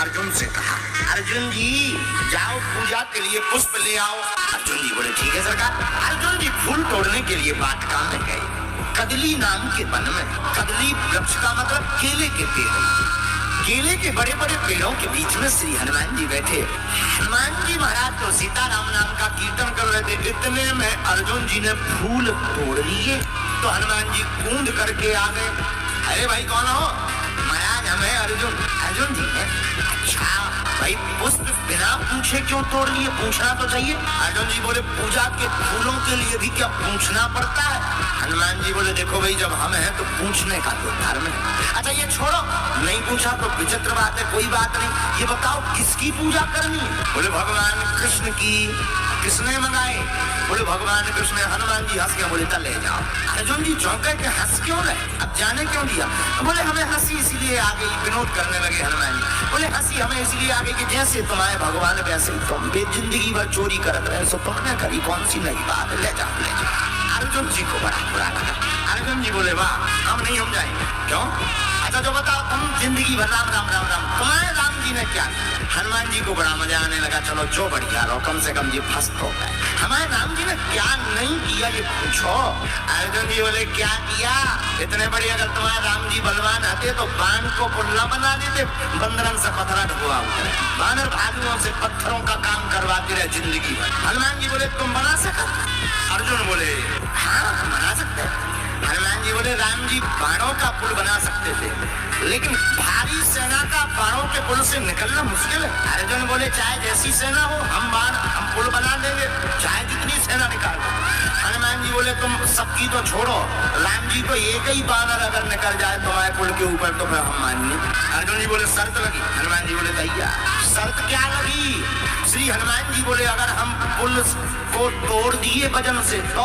अर्जुन से कहा, अर्जुन जी जाओ पूजा के लिए पुष्प ले आओ। अर्जुन जी बोले ठीक है सरकार। अर्जुन जी फूल तोड़ने के लिए वाटिका में गए। कदली नाम के वन में, कदली वृक्ष का मतलब केले के पेड़, केले के बड़े बड़े पेड़ों के बीच में श्री हनुमान जी बैठे। हनुमान जी महाराज तो सीताराम नाम का कीर्तन कर रहे थे। इतने में अर्जुन जी ने फूल तोड़ लिए तो हनुमान जी कूद करके आ गए। अरे भाई कौन हो? महाराज हमें अर्जुन। अर्जुन जी ने अच्छा भाई पुष्प बिना पूछे क्यों तोड़ लिए? पूछना तो चाहिए। अर्जुन जी बोले पूजा के फूलों के लिए भी क्या पूछना पड़ता है? हनुमान जी बोले देखो भाई जब हम हैं तो पूछने का तो धर्म है। अच्छा ये छोड़ो, नहीं पूछा तो विचित्र बात है, कोई बात नहीं। ये बताओ किसकी पूजा करनी है? बोले भगवान कृष्ण की। किसने मंगाए? बोले भगवान कृष्ण ने। हनुमान जी हंस के बोले ले जाओ। अर्जुन जी चौंके के हंस क्यों रहे? अब जाने क्यों दिया? बोले हमें हंसी इसलिए आ गई। विनोद करने लगे हनुमान जी। बोले हंसी हमें इसलिए आ गई कि जैसे तुम्हारे भगवान वैसे तुम भी जिंदगी भर चोरी करते रहे, सो तुमने करी कौन सी नई बात? ले जाओ ले जाओ। अर्जुन जी को बड़ा बुरा लगा। अर्जुन जी बोले वाह हम नहीं, हम जाएंगे। क्यों? अच्छा जो बताओ तुम जिंदगी भर राम राम राम राम, तुम्हारे राम जी ने क्या किया? हनुमान जी को बड़ा मजा आने लगा। चलो जो बढ़िया रहो, कम से कम ये फंस तो गए। हमारे राम जी ने क्या नहीं किया ये पूछो। अर्जुन जी बोले क्या किया? इतने बड़े अगर तुम्हारे राम जी बलवान आते तो बाण को पुल्ला बना देते, बंदरन से पत्थरा ढुआ उतरे, बानर भालुओं से पत्थरों का काम करवाते रहे जिंदगी भर। हनुमान जी बोले तुम बना सका? अर्जुन बोले हाँ हम बना सकते हैं। हनुमान जी बोले राम जी बाणों का पुल बना सकते थे, लेकिन भारी सेना का बाणों के पुल से निकलना मुश्किल है। अर्जुन बोले चाहे जैसी सेना हो हम पुल बना देंगे, चाहे जितनी सेना निकाल दो। हनुमान जी बोले तुम सबकी तो छोड़ो, राम जी को एक ही बानर अगर निकल जाए तुम्हारे पुल के ऊपर तो फिर हम मानिए। अर्जुन जी बोले शर्त लगी? हनुमान जी बोले तैयार। शर्त क्या लगी? श्री हनुमान जी बोले अगर हम पुल को तोड़ दिए वजन से तो?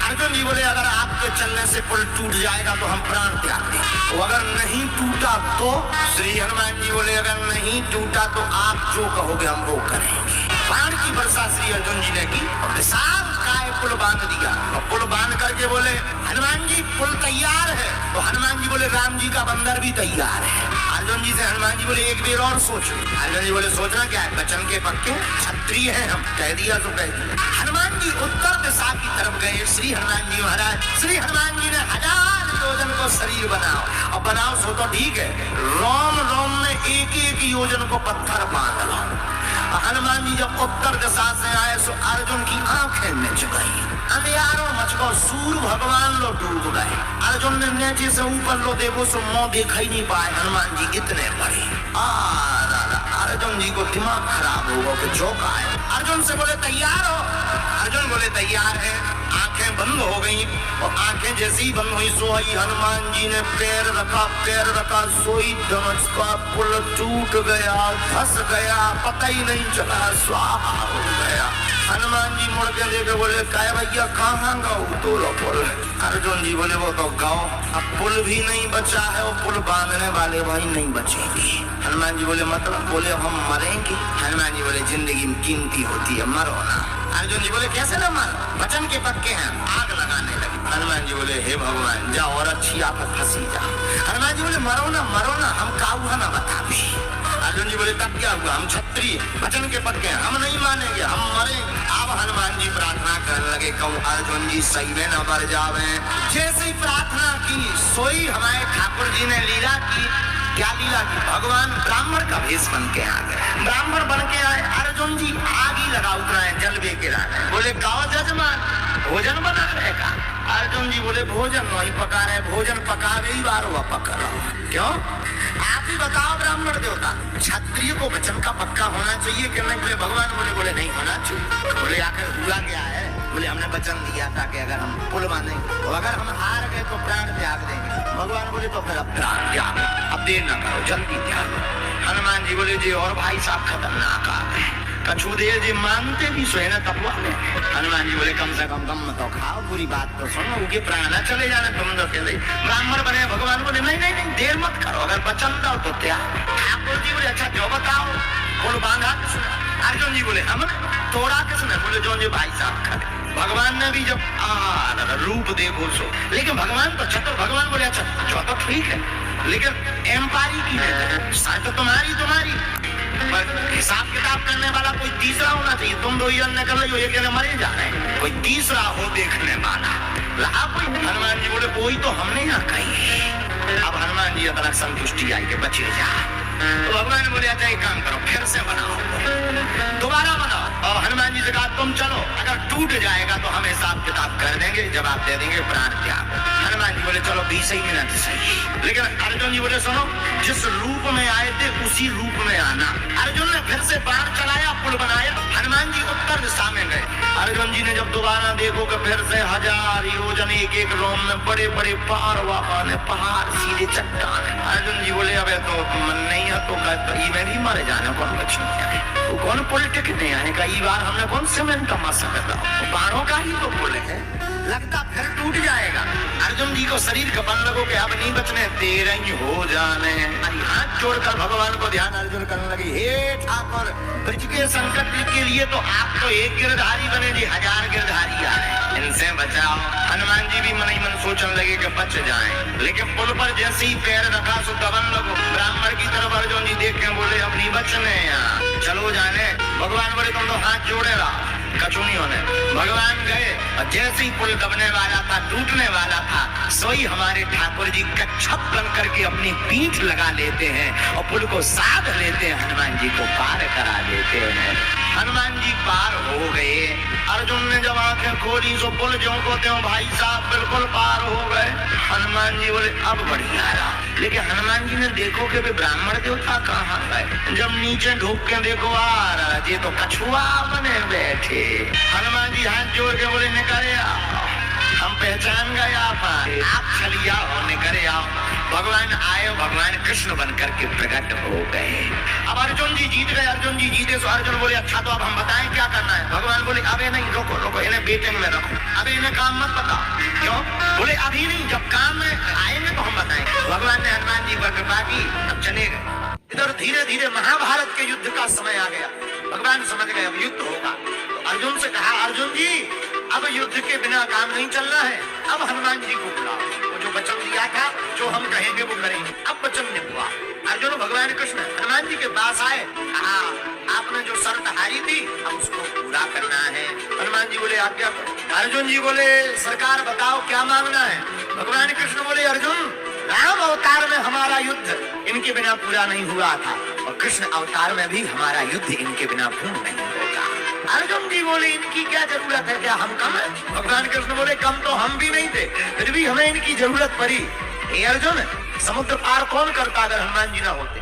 अर्जुन जी बोले अगर आपके चलने से पुल टूट जाएगा तो हम प्राण त्याग देंगे। तो अगर नहीं टूटा तो? श्री हनुमान जी बोले अगर नहीं टूटा तो आप जो कहोगे हम वो करेंगे। बाण की वर्षा श्री अर्जुन जी ने की और विशाल काय पुल बांध दिया। और पुल बांध करके बोले हनुमान जी पुल तैयार है। तो हनुमान जी बोले राम जी का बंदर भी तैयार है। अर्जुन जी से हनुमान जी बोले एक बेर और सोचो। अर्जुन जी बोले सोचना क्या है? वचन के पक्के क्षत्रिय हैं हम, कह दिया तो कह दिया। हनुमान जी उत्तर दिशा की तरफ गए। श्री हनुमान जी महाराज, श्री हनुमान जी ने 1000 योजन को शरीर बनाओ, और बनाओ सो तो ठीक है, रोम रोम में एक एक योजन को पत्थर बांध लो। हनुमान जी जब उत्तर दिशा से आए सो अर्जुन की आंखें मिच गई, अंधियारों मच गो, सूर्य भगवान लो डूब गए। अर्जुन ने नीचे से ऊपर लो देखो सो मुंह देखा ही नहीं पाए, हनुमान जी इतने बड़े। अर्जुन जी को दिमाग खराब हो गया कि चौंका है। अर्जुन से बोले तैयार हो? अर्जुन बोले तैयार है। आंखें बंद हो गई और आंखें जैसी बंद हुई सोई हनुमान जी ने पैर रखा सोई धनुष का पुल टूट गया, धस गया, पता ही नहीं चला, स्वाहा हो गया। हनुमान जी मुड़ के देखे बोले काय भैया कहाँ गाओ तोड़ो पुल? अर्जुन जी बोले वो तो गाओ, अब पुल भी नहीं बचा है और पुल बांधने वाले भाई नहीं बचेंगे। हनुमान जी बोले मतलब? बोले हम मरेंगे। हनुमान जी बोले जिंदगी कीमती होती है, मरो ना। अर्जुन जी बोले कैसे ना मरो? वचन के पक्के हैं। आग लगाने लगे। हनुमान जी बोले हे भगवान जाओ और अच्छी आप फंसी जाओ। हनुमान जी बोले मरो ना हम काऊ ना बता भी। अर्जुन जी बोले तब क्या हुआ? हम क्षत्रिय, वचन के पक्के हैं, हम नहीं मानेंगे, हम मरेंगे। अब हनुमान जी प्रार्थना करने लगे कहूँ अर्जुन जी सही में न मर जावे। जैसे ही प्रार्थना की सोई हमारे ठाकुर जी ने लीला की। क्या लीला की? भगवान ब्राह्मण का भेष बन के आ गए। ब्राह्मण बन के आए। अर्जुन जी आग ही लगा उतराए, जलवे के लाए। बोले गाओ जजमान भोजन बना रहेगा? अर्जुन जी बोले भोजन नहीं पका रहे, भोजन पका गई बार वह पका रहा। क्यों? आप ही बताओ ब्राह्मण देवता, क्षत्रिय को वचन का पक्का होना चाहिए कि नहीं? बोले भगवान बोले नहीं होना चाहिए। बोले आखिर हुआ क्या है? बोले हमने वचन दिया था कि अगर हम पुल बांधेंगे तो अगर हम हार गए तो प्राण त्याग देंगे। भगवान बोले तो फिर अब प्राण त्याग, अब देर न करो, जल्दी त्याग। हनुमान जी बोले जी और भाई साहब खतरनाक आ गए, कछू देर जी मानते भी सोए न तपवा ले। हनुमान जी बोले कम से कम दम तो खाओ, पूरी बात तो सुनो, उनके प्राण चले जाने तुम तो के ब्राह्मण बने। भगवान बोले नहीं देर मत करो, अगर वचन दो तो त्याग। ठाकुर जी बोले अच्छा जो बताओ पुल बांधा किसने? अर्जुन जी बोले हम तोड़ा किसने? बोले जो भाई साहब खड़े। भगवान ने भी जब रूप देखो सो, लेकिन भगवान तो चतुर। भगवान बोले अच्छा जो तो ठीक है, लेकिन एम्पायरी की है तो तुम्हारी साफ करने वाला कोई तीसरा होना चाहिए। तुम दो ही जन कर लो, एक जने मरे जा रहे हैं, कोई तीसरा हो देखने वाला। कोई हनुमान जी बोले कोई तो हमने यहाँ कही। अब हनुमान जी अचानक संतुष्टि आई कि बचे जा। तो भगवान बोले अच्छा एक काम करो, फिर से बनाओ, दोबारा बनाओ। और हनुमान जी से कहा तुम चलो, अगर टूट जाएगा तो हम हिसाब किताब कर देंगे, जवाब दे देंगे, प्राण त्याग। हनुमान जी बोले चलो 20 ही मिनट सही। लेकिन अर्जुन जी बोले सुनो, जिस रूप में आए थे उसी रूप में आना। अर्जुन ने फिर से बाण चलाया, पुल बनाया, हनुमान जी उत्तर दिशा में गए। अर्जुन जी ने जब दोबारा देखो कि फिर से 1000 योजन एक एक रोम में बड़े बड़े पहाड़ सीधे चट्टान। अर्जुन जी बोले अब तो मन नहीं है तो मैं भी मारे जाने कौन बची है, वो कौन पुल टिकने आए, कई बार हमने कौन सीमेंट का मसला था, बाणों का ही तो पुल है, लगता फिर टूट जाएगा। अर्जुन जी को शरीर का बन लगो कि अब नहीं बचने, तेरे ही हो जाने। हाथ जोड़कर भगवान को ध्यान अर्जुन करने लगी, हे ठाकुर ब्रज के संकट के लिए तो आप तो एक गिरधारी बने जी, 1000 गिरधारी आ रहे, इनसे बचाओ। हनुमान जी भी मन ही मन सोचने लगे कि बच जाएं, लेकिन पुल पर जैसे ही पैर रखा सो दबन लगो। ब्राह्मण की तरफ अर्जुन जी देख के बोले अब नहीं बचने, यहाँ चलो जाने। भगवान बोले तुम तो हाथ जोड़े रहा, कछु नहीं होने। भगवान गए और जैसे ही पुल दबने वाला था, टूटने वाला था, सोई हमारे ठाकुर जी कच्छप बन करके अपनी पीठ लगा लेते हैं और पुल को साध लेते हैं, हनुमान जी को पार करा देते हैं। हनुमान जी पार हो गए। अर्जुन ने जब आंखें खोली सो पुल ज्यों को त्यों भाई साहब बिल्कुल पार हो गए। हनुमान जी बोले अब बढ़िया रहा। लेकिन हनुमान जी ने देखो कि वे ब्राह्मण देवता कहाँ गए। जब नीचे ढूक के देखो आ रहा, ये तो कछुआ बने बैठे। हनुमान जी हाथ जोड़ के बोले निकले आओ, हम पहचान गए आप चलिए आओ, निकले आओ। भगवान आए, भगवान कृष्ण बनकर के प्रकट हो गए। अब अर्जुन जी जीत गए। अर्जुन जी जीते तो अर्जुन बोले अच्छा तो अब हम बताएं क्या करना है। भगवान बोले अबे नहीं, रोको रोको, इन्हें बेटे में रखो, अबे इन्हें काम मत बताओ। क्यों? बोले अभी नहीं, जब काम में आएंगे तो हम बताएंगे। भगवान ने हनुमान जी पर कृपा की, अब चले गए। इधर धीरे धीरे महाभारत के युद्ध का समय आ गया। भगवान समझ गए अब युद्ध होगा। तो अर्जुन से कहा अर्जुन जी अब युद्ध के बिना काम नहीं चलना है, अब हनुमान जी को बुलाओ। वो जो वचन दिया था, जो हम कहेंगे वो करेंगे, अब वचन निभवा। अर्जुन भगवान कृष्ण हनुमान जी के पास आए, कहा आपने जो शर्त हारी थी अब उसको पूरा करना है। हनुमान जी बोले आज्ञा करो। अर्जुन जी बोले सरकार बताओ क्या मांगना है। भगवान कृष्ण बोले अर्जुन राम अवतार में हमारा युद्ध इनके बिना पूरा नहीं हुआ था और कृष्ण अवतार में भी हमारा युद्ध इनके बिना पूर्ण नहीं होगा। अर्जुन जी बोले इनकी क्या जरूरत है, क्या हम कम है? भगवान कृष्ण बोले कम तो हम भी नहीं थे, फिर भी हमें इनकी जरूरत पड़ी। हे अर्जुन समुद्र पार कौन करता अगर हनुमान जी ना होते।